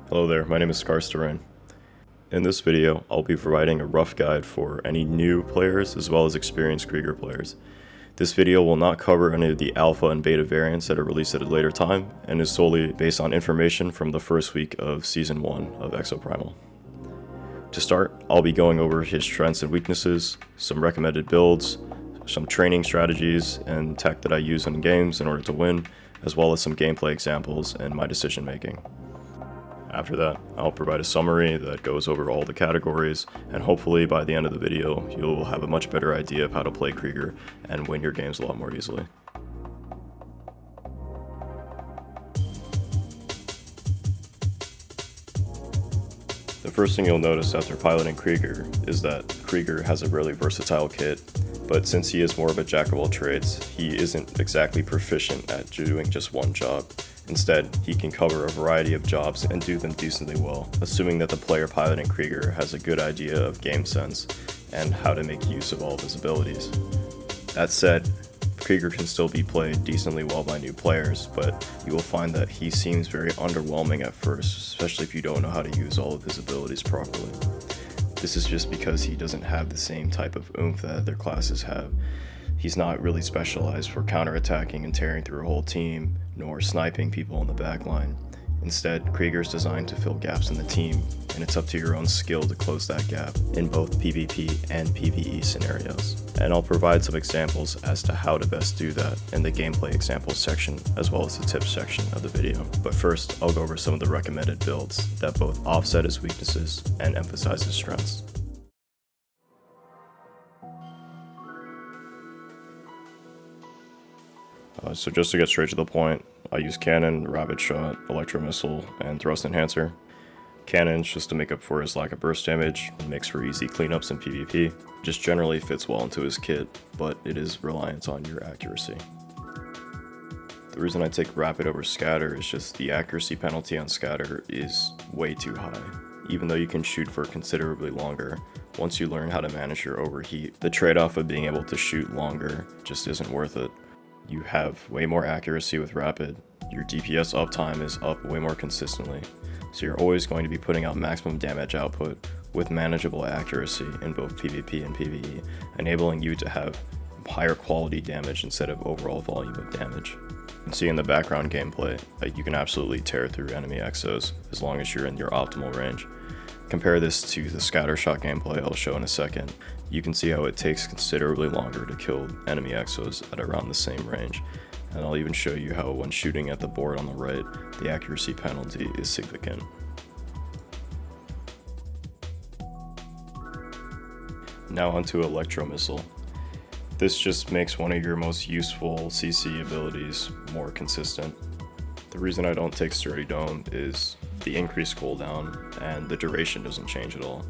Hello there, my name is Karsteren. In this video, I'll be providing a rough guide for any new players as well as experienced Krieger players. This video will not cover any of the alpha and beta variants that are released at a later time and is solely based on information from the first week of Season 1 of Exoprimal. To start, I'll be going over his strengths and weaknesses, some recommended builds, some training strategies and tech that I use in games in order to win, as well as some gameplay examples and my decision making. After that, I'll provide a summary that goes over all the categories, and hopefully by the end of the video, you'll have a much better idea of how to play Krieger and win your games a lot more easily. The first thing you'll notice after piloting Krieger is that Krieger has a really versatile kit, but since he is more of a jack of all trades, he isn't exactly proficient at doing just one job. Instead, he can cover a variety of jobs and do them decently well, assuming that the player piloting Krieger has a good idea of game sense and how to make use of all of his abilities. That said, Krieger can still be played decently well by new players, but you will find that he seems very underwhelming at first, especially if you don't know how to use all of his abilities properly. This is just because he doesn't have the same type of oomph that other classes have. He's not really specialized for counterattacking and tearing through a whole team, nor sniping people in the backline. Instead, Krieger is designed to fill gaps in the team, and it's up to your own skill to close that gap in both PvP and PvE scenarios. And I'll provide some examples as to how to best do that in the gameplay examples section, as well as the tips section of the video. But first, I'll go over some of the recommended builds that both offset his weaknesses and emphasize his strengths. So just to get straight to the point, I use cannon, rapid shot, electro missile, and thrust enhancer. Cannon's just to make up for his lack of burst damage, makes for easy cleanups in PvP, just generally fits well into his kit, but it is reliant on your accuracy. The reason I take rapid over scatter is just the accuracy penalty on scatter is way too high. Even though you can shoot for considerably longer, once you learn how to manage your overheat, the trade-off of being able to shoot longer just isn't worth it. You have way more accuracy with rapid, your DPS uptime is up way more consistently, so you're always going to be putting out maximum damage output with manageable accuracy in both PvP and PvE, enabling you to have higher quality damage instead of overall volume of damage. You can see in the background gameplay that you can absolutely tear through enemy exos as long as you're in your optimal range. Compare this to the scatter shot gameplay I'll show in a second. You can see how it takes considerably longer to kill enemy exos at around the same range, and I'll even show you how when shooting at the board on the right, the accuracy penalty is significant. Now onto electro missile. This just makes one of your most useful CC abilities more consistent. The reason I don't take Sturdy Dome is the increased cooldown and the duration doesn't change at all.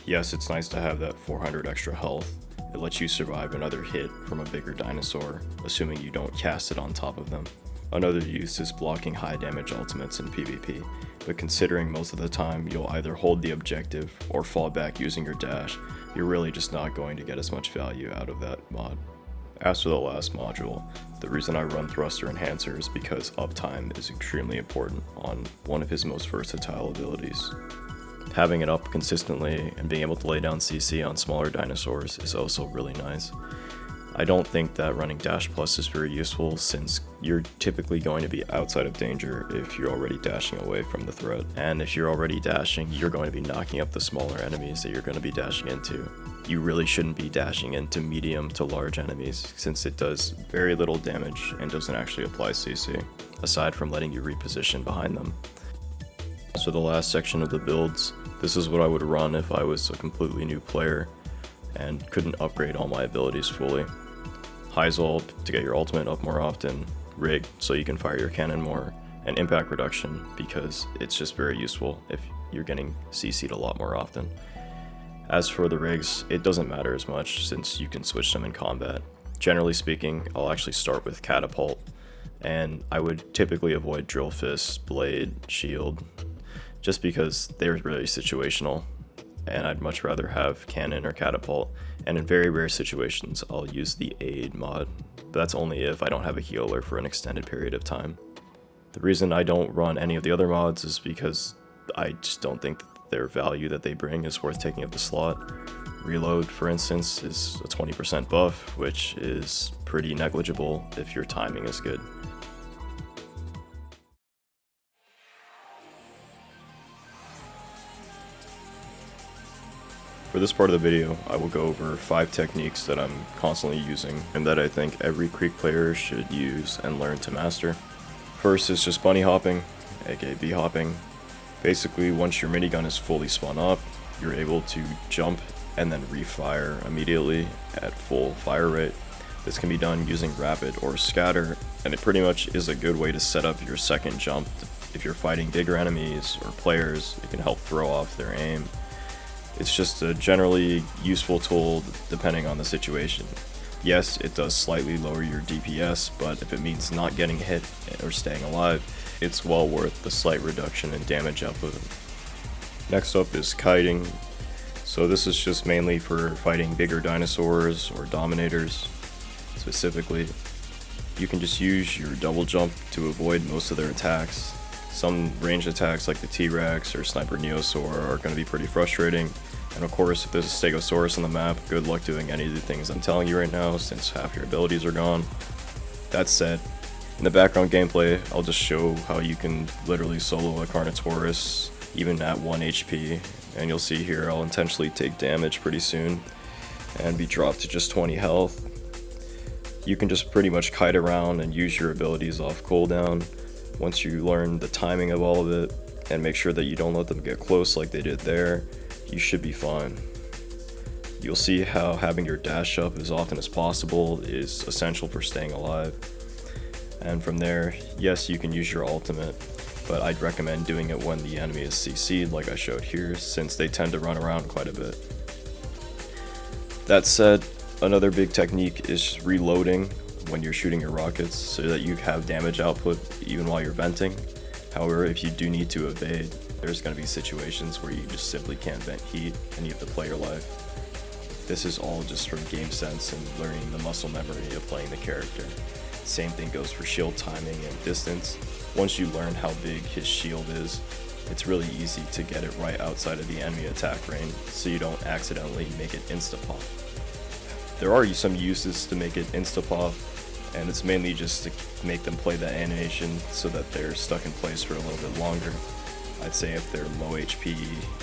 Yes, it's nice to have that 400 extra health. It lets you survive another hit from a bigger dinosaur, assuming you don't cast it on top of them. Another use is blocking high damage ultimates in PvP, but considering most of the time you'll either hold the objective or fall back using your dash, you're really just not going to get as much value out of that mod. As for the last module, the reason I run Thruster Enhancer is because uptime is extremely important on one of his most versatile abilities. Having it up consistently and being able to lay down CC on smaller dinosaurs is also really nice. I don't think that running Dash Plus is very useful since you're typically going to be outside of danger if you're already dashing away from the threat. And if you're already dashing, you're going to be knocking up the smaller enemies that you're going to be dashing into. You really shouldn't be dashing into medium to large enemies since it does very little damage and doesn't actually apply CC, aside from letting you reposition behind them. So the last section of the builds, this is what I would run if I was a completely new player and couldn't upgrade all my abilities fully. Heisel to get your ultimate up more often, Rig so you can fire your cannon more, and impact reduction because it's just very useful if you're getting CC'd a lot more often. As for the rigs, it doesn't matter as much since you can switch them in combat. Generally speaking, I'll actually start with Catapult, and I would typically avoid Drill Fist, Blade, Shield, just because they're really situational, and I'd much rather have Cannon or Catapult, and in very rare situations I'll use the Aid mod, but that's only if I don't have a healer for an extended period of time. The reason I don't run any of the other mods is because I just don't think that their value that they bring is worth taking up the slot. Reload, for instance, is a 20% buff, which is pretty negligible if your timing is good. For this part of the video, I will go over 5 techniques that I'm constantly using and that I think every Krieg player should use and learn to master. First is just bunny hopping, aka bee hopping. Basically, once your minigun is fully spun up, you're able to jump and then refire immediately at full fire rate. This can be done using rapid or scatter, and it pretty much is a good way to set up your second jump. If you're fighting bigger enemies or players, it can help throw off their aim. It's just a generally useful tool depending on the situation. Yes, it does slightly lower your DPS, but if it means not getting hit or staying alive, it's well worth the slight reduction in damage output. Next up is kiting. So this is just mainly for fighting bigger dinosaurs or dominators specifically. You can just use your double jump to avoid most of their attacks. Some ranged attacks like the T-Rex or Sniper Neosaur are going to be pretty frustrating, and of course if there's a Stegosaurus on the map, good luck doing any of the things I'm telling you right now since half your abilities are gone. That said, in the background gameplay, I'll just show how you can literally solo a Carnotaurus even at 1 HP, and you'll see here I'll intentionally take damage pretty soon and be dropped to just 20 health. You can just pretty much kite around and use your abilities off cooldown. Once you learn the timing of all of it and make sure that you don't let them get close like they did there, you should be fine. You'll see how having your dash up as often as possible is essential for staying alive. And from there, yes, you can use your ultimate, but I'd recommend doing it when the enemy is CC'd like I showed here, since they tend to run around quite a bit. That said, another big technique is reloading when you're shooting your rockets so that you have damage output even while you're venting. However, if you do need to evade, there's going to be situations where you just simply can't vent heat and you have to play your life. This is all just from game sense and learning the muscle memory of playing the character. Same thing goes for shield timing and distance. Once you learn how big his shield is, it's really easy to get it right outside of the enemy attack range so you don't accidentally make it insta-pop. There are some uses to make it insta-pop, and it's mainly just to make them play that animation so that they're stuck in place for a little bit longer. I'd say if they're low HP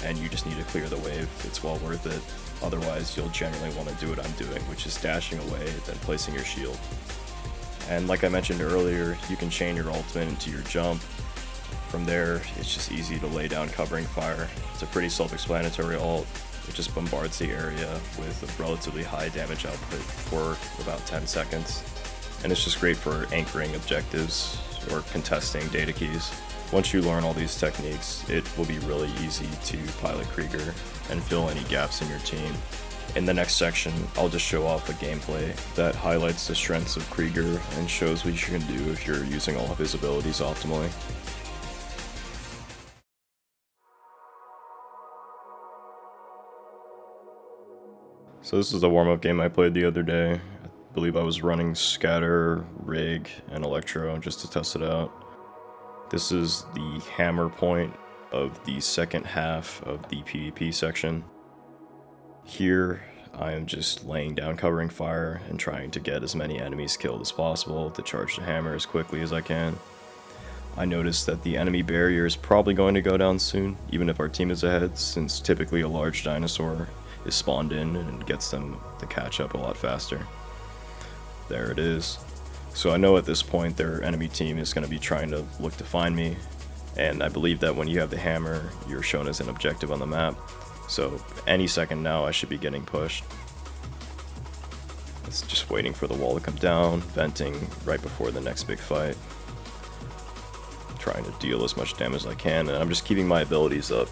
and you just need to clear the wave, it's well worth it. Otherwise, you'll generally want to do what I'm doing, which is dashing away, then placing your shield. And like I mentioned earlier, you can chain your ultimate into your jump. From there, it's just easy to lay down covering fire. It's a pretty self-explanatory ult. It just bombards the area with a relatively high damage output for about 10 seconds. And it's just great for anchoring objectives or contesting data keys. Once you learn all these techniques, it will be really easy to pilot Krieger and fill any gaps in your team. In the next section, I'll just show off a gameplay that highlights the strengths of Krieger and shows what you can do if you're using all of his abilities optimally. So this is the warm-up game I played the other day. I believe I was running Scatter, Rig, and Electro just to test it out. This is the hammer point of the second half of the PvP section. Here, I am just laying down covering fire and trying to get as many enemies killed as possible to charge the hammer as quickly as I can. I noticed that the enemy barrier is probably going to go down soon, even if our team is ahead, since typically a large dinosaur is spawned in and gets them to catch up a lot faster. There it is. So I know at this point their enemy team is going to be trying to look to find me, and I believe that when you have the hammer, you're shown as an objective on the map. So any second now I should be getting pushed. It's just waiting for the wall to come down, venting right before the next big fight. Trying to deal as much damage as I can, and I'm just keeping my abilities up.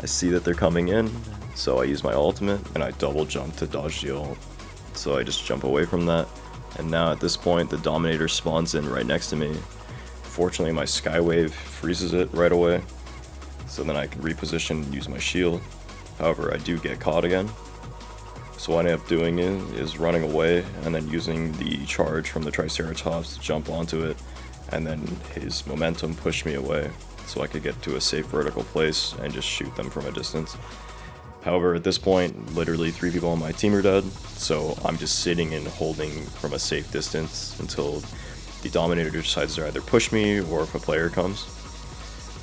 I see that they're coming in, so I use my ultimate, and I double jump to dodge the ult. So I just jump away from that, and now at this point the Dominator spawns in right next to me. Fortunately my Skywave freezes it right away, so then I can reposition and use my shield. However, I do get caught again. So what I end up doing is running away and then using the charge from the Triceratops to jump onto it, and then his momentum pushed me away. so I could get to a safe vertical place and just shoot them from a distance. However, at this point, literally 3 people on my team are dead, so I'm just sitting and holding from a safe distance until the Dominator decides to either push me or if a player comes.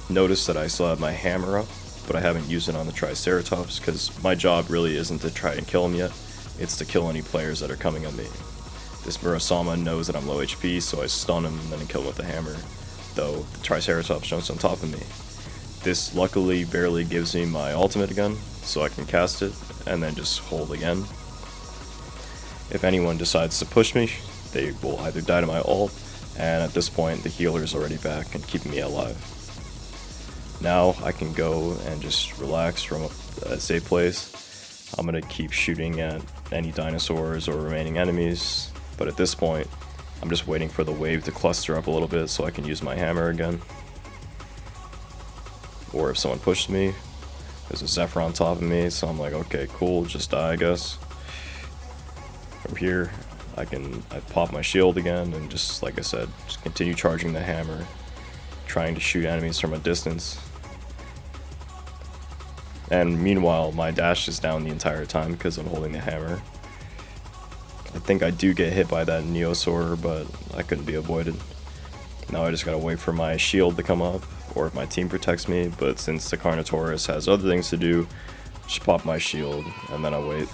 Notice that I still have my hammer up, but I haven't used it on the Triceratops because my job really isn't to try and kill him yet, it's to kill any players that are coming at me. This Murasama knows that I'm low HP, so I stun him and then kill him with the hammer, though the Triceratops jumps on top of me. This luckily barely gives me my ultimate again, so I can cast it and then just hold again. If anyone decides to push me, they will either die to my ult, and at this point the healer is already back and keeping me alive. Now I can go and just relax from a safe place. I'm going to keep shooting at any dinosaurs or remaining enemies, but at this point I'm just waiting for the wave to cluster up a little bit so I can use my hammer again. Or if someone pushes me, there's a Zephyr on top of me, so I'm like, okay, cool, just die, I guess. From here, I pop my shield again, and just like I said, just continue charging the hammer, trying to shoot enemies from a distance. And meanwhile, my dash is down the entire time because I'm holding the hammer. I think I do get hit by that Neosaur, but I couldn't be avoided. Now I just gotta wait for my shield to come up, or if my team protects me, but since the Carnotaurus has other things to do, just pop my shield, and then I wait.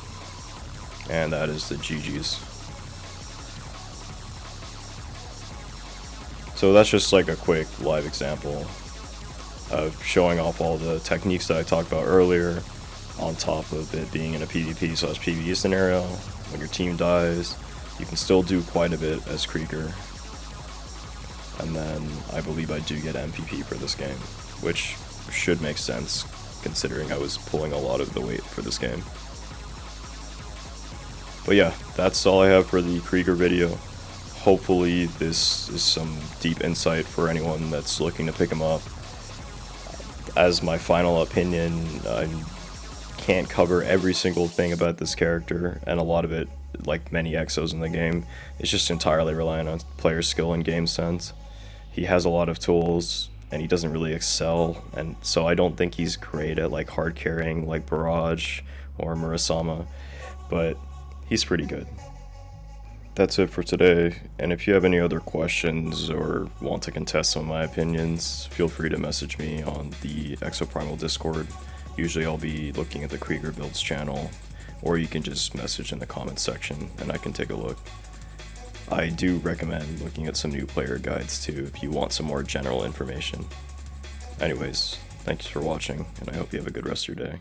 And that is the GG's. So that's just like a quick live example of showing off all the techniques that I talked about earlier, on top of it being in a PvP/PvE scenario. When your team dies, you can still do quite a bit as Krieger. And then I believe I do get MVP for this game, which should make sense considering I was pulling a lot of the weight for this game. But yeah, that's all I have for the Krieger video. Hopefully this is some deep insight for anyone that's looking to pick him up. As my final opinion, I can't cover every single thing about this character, and a lot of it, like many Exos in the game, is just entirely reliant on player skill and game sense. He has a lot of tools, and he doesn't really excel, and so I don't think he's great at like hard carrying like Barrage or Murasama, but he's pretty good. That's it for today, and if you have any other questions or want to contest some of my opinions, feel free to message me on the Exoprimal Discord. Usually I'll be looking at the Krieger builds channel, or you can just message in the comments section and I can take a look. I do recommend looking at some new player guides too if you want some more general information. Anyways, thanks for watching, and I hope you have a good rest of your day.